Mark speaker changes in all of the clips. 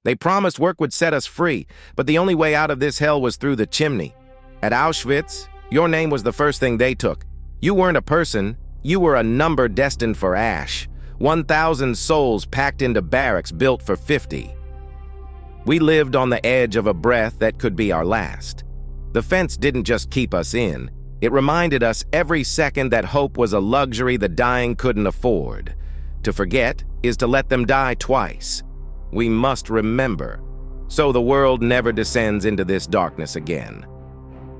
Speaker 1: They promised work would set us free, but the only way out of this hell was through the chimney. At Auschwitz, your name was the first thing they took. You weren't a person, you were a number destined for ash. 1,000 souls packed into barracks built for 50. We lived on the edge of a breath that could be our last. The fence didn't just keep us in, it reminded us every second that hope was a luxury the dying couldn't afford. To forget is to let them die twice. We must remember, so the world never descends into this darkness again.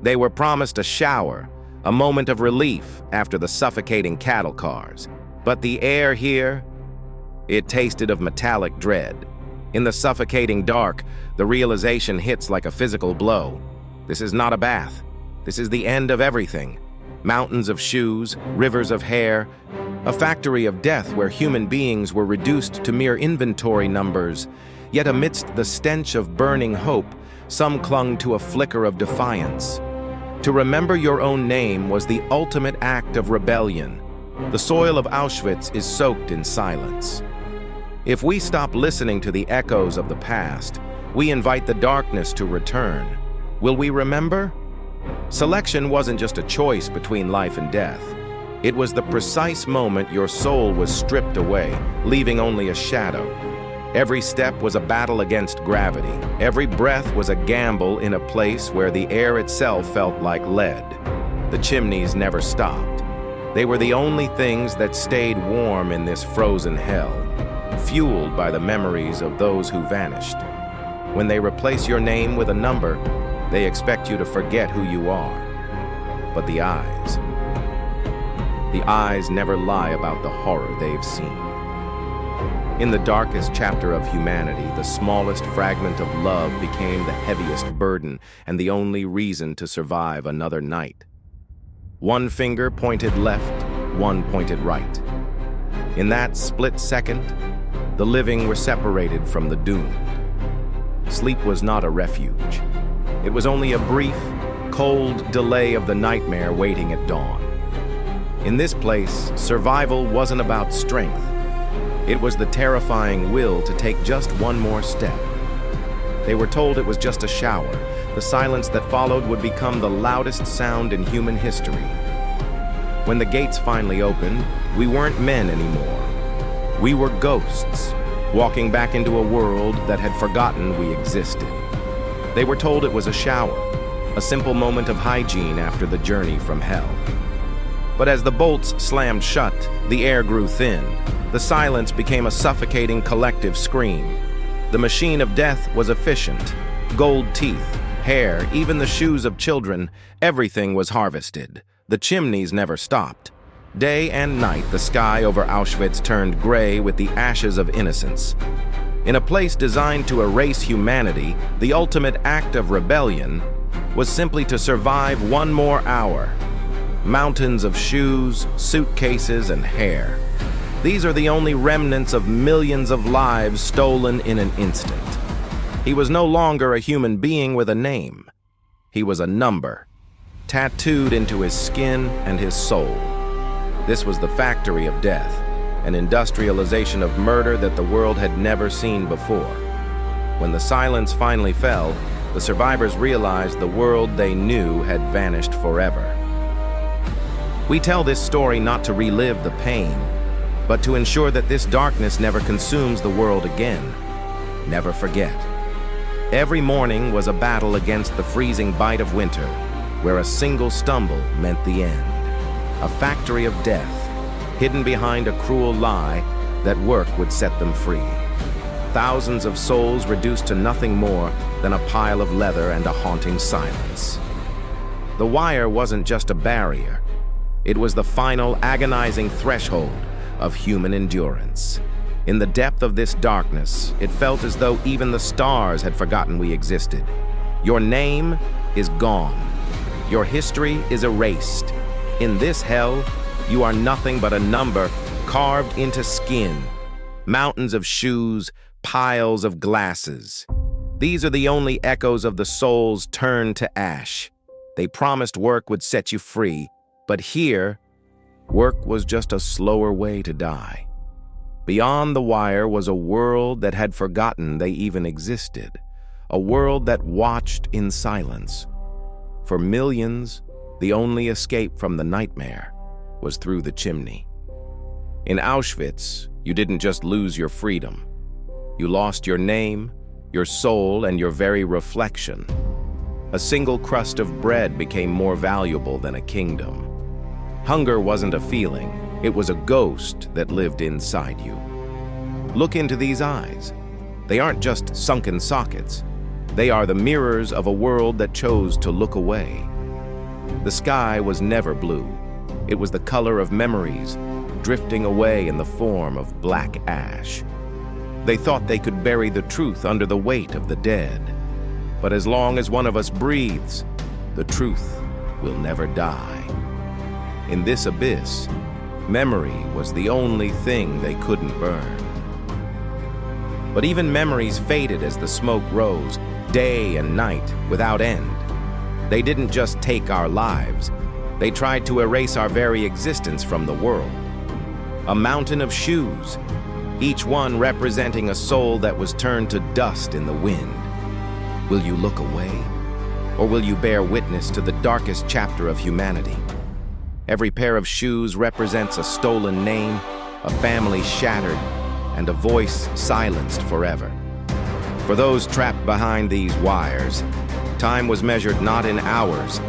Speaker 1: They were promised a shower, a moment of relief after the suffocating cattle cars. But the air here, it tasted of metallic dread. In the suffocating dark, the realization hits like a physical blow. This is not a bath. This is the end of everything. Mountains of shoes, rivers of hair, a factory of death where human beings were reduced to mere inventory numbers. Yet amidst the stench of burning hope, some clung to a flicker of defiance. To remember your own name was the ultimate act of rebellion. The soil of Auschwitz is soaked in silence. If we stop listening to the echoes of the past, we invite the darkness to return. Will we remember? Selection wasn't just a choice between life and death. It was the precise moment your soul was stripped away, leaving only a shadow. Every step was a battle against gravity. Every breath was a gamble in a place where the air itself felt like lead. The chimneys never stopped. They were the only things that stayed warm in this frozen hell, fueled by the memories of those who vanished. When they replace your name with a number, they expect you to forget who you are. But the eyes never lie about the horror they've seen. In the darkest chapter of humanity, the smallest fragment of love became the heaviest burden and the only reason to survive another night. One finger pointed left, one pointed right. In that split second, the living were separated from the doomed. Sleep was not a refuge. It was only a brief, cold delay of the nightmare waiting at dawn. In this place, survival wasn't about strength. It was the terrifying will to take just one more step. They were told it was just a shower. The silence that followed would become the loudest sound in human history. When the gates finally opened, we weren't men anymore. We were ghosts, walking back into a world that had forgotten we existed. They were told it was a shower, a simple moment of hygiene after the journey from hell. But as the bolts slammed shut, the air grew thin. The silence became a suffocating collective scream. The machine of death was efficient. Gold teeth, hair, even the shoes of children, everything was harvested. The chimneys never stopped. Day and night, the sky over Auschwitz turned gray with the ashes of innocence. In a place designed to erase humanity, the ultimate act of rebellion was simply to survive one more hour. Mountains of shoes, suitcases, and hair. These are the only remnants of millions of lives stolen in an instant. He was no longer a human being with a name. He was a number, tattooed into his skin and his soul. This was the factory of death, an industrialization of murder that the world had never seen before. When the silence finally fell, the survivors realized the world they knew had vanished forever. We tell this story not to relive the pain, but to ensure that this darkness never consumes the world again. Never forget. Every morning was a battle against the freezing bite of winter, where a single stumble meant the end. A factory of death, hidden behind a cruel lie that work would set them free. Thousands of souls reduced to nothing more than a pile of leather and a haunting silence. The wire wasn't just a barrier. It was the final agonizing threshold of human endurance. In the depth of this darkness, it felt as though even the stars had forgotten we existed. Your name is gone. Your history is erased. In this hell, you are nothing but a number carved into skin. Mountains of shoes, piles of glasses. These are the only echoes of the souls turned to ash. They promised work would set you free, but here, work was just a slower way to die. Beyond the wire was a world that had forgotten they even existed, a world that watched in silence. For millions, the only escape from the nightmare was through the chimney. In Auschwitz, you didn't just lose your freedom. You lost your name, your soul, and your very reflection. A single crust of bread became more valuable than a kingdom. Hunger wasn't a feeling, it was a ghost that lived inside you. Look into these eyes. They aren't just sunken sockets. They are the mirrors of a world that chose to look away. The sky was never blue. It was the color of memories, drifting away in the form of black ash. They thought they could bury the truth under the weight of the dead. But as long as one of us breathes, the truth will never die. In this abyss, memory was the only thing they couldn't burn. But even memories faded as the smoke rose, day and night, without end. They didn't just take our lives, they tried to erase our very existence from the world. A mountain of shoes, each one representing a soul that was turned to dust in the wind. Will you look away, or will you bear witness to the darkest chapter of humanity? Every pair of shoes represents a stolen name, a family shattered, and a voice silenced forever. For those trapped behind these wires, time was measured not in hours,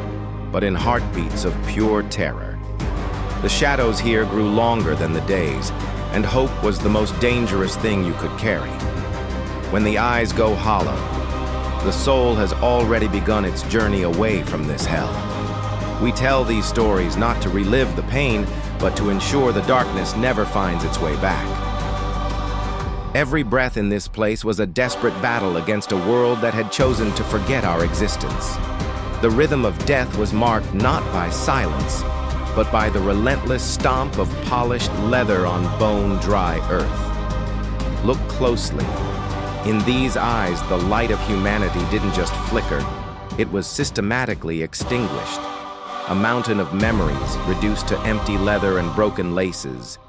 Speaker 1: but in heartbeats of pure terror. The shadows here grew longer than the days, and hope was the most dangerous thing you could carry. When the eyes go hollow, the soul has already begun its journey away from this hell. We tell these stories not to relive the pain, but to ensure the darkness never finds its way back. Every breath in this place was a desperate battle against a world that had chosen to forget our existence. The rhythm of death was marked not by silence, but by the relentless stomp of polished leather on bone-dry earth. Look closely. In these eyes, the light of humanity didn't just flicker, it was systematically extinguished. A mountain of memories reduced to empty leather and broken laces.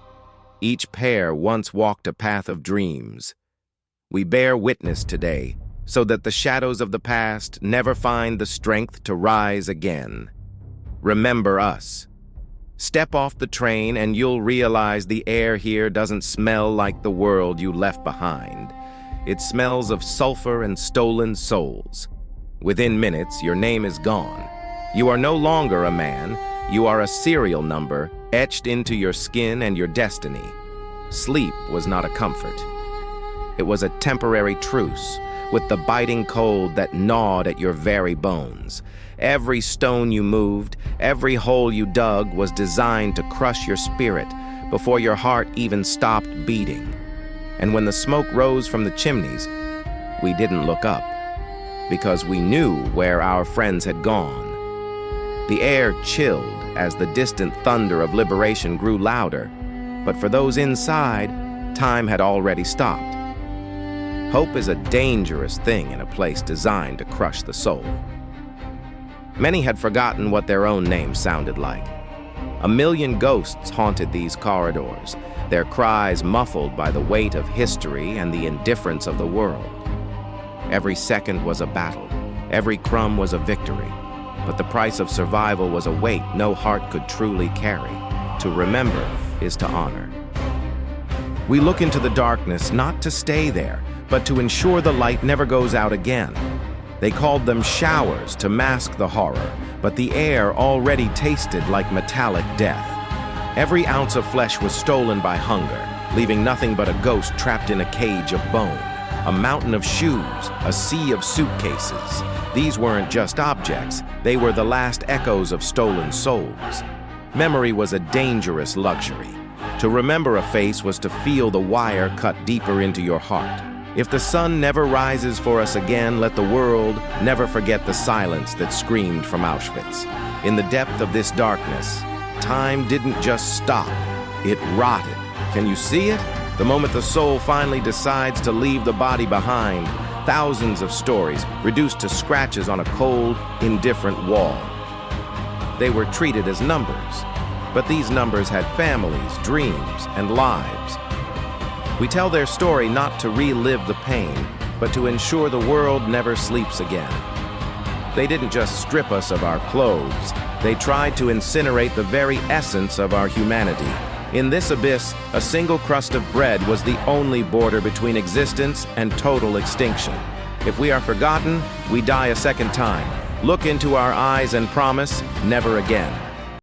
Speaker 1: Each pair once walked a path of dreams. We bear witness today, so that the shadows of the past never find the strength to rise again. Remember us. Step off the train and you'll realize the air here doesn't smell like the world you left behind. It smells of sulfur and stolen souls. Within minutes, your name is gone. You are no longer a man, you are a serial number etched into your skin and your destiny. Sleep was not a comfort. It was a temporary truce with the biting cold that gnawed at your very bones. Every stone you moved, every hole you dug was designed to crush your spirit before your heart even stopped beating. And when the smoke rose from the chimneys, we didn't look up because we knew where our friends had gone. The air chilled as the distant thunder of liberation grew louder, but for those inside, time had already stopped. Hope is a dangerous thing in a place designed to crush the soul. Many had forgotten what their own names sounded like. 1,000,000 ghosts haunted these corridors, their cries muffled by the weight of history and the indifference of the world. Every second was a battle, every crumb was a victory. But the price of survival was a weight no heart could truly carry. To remember is to honor. We look into the darkness not to stay there, but to ensure the light never goes out again. They called them showers to mask the horror, but the air already tasted like metallic death. Every ounce of flesh was stolen by hunger, leaving nothing but a ghost trapped in a cage of bone. A mountain of shoes, a sea of suitcases. These weren't just objects, they were the last echoes of stolen souls. Memory was a dangerous luxury. To remember a face was to feel the wire cut deeper into your heart. If the sun never rises for us again, let the world never forget the silence that screamed from Auschwitz. In the depth of this darkness, time didn't just stop, it rotted. Can you see it? The moment the soul finally decides to leave the body behind, thousands of stories reduced to scratches on a cold, indifferent wall. They were treated as numbers, but these numbers had families, dreams, and lives. We tell their story not to relive the pain, but to ensure the world never sleeps again. They didn't just strip us of our clothes, they tried to incinerate the very essence of our humanity. In this abyss, a single crust of bread was the only border between existence and total extinction. If we are forgotten, we die a second time. Look into our eyes and promise, never again.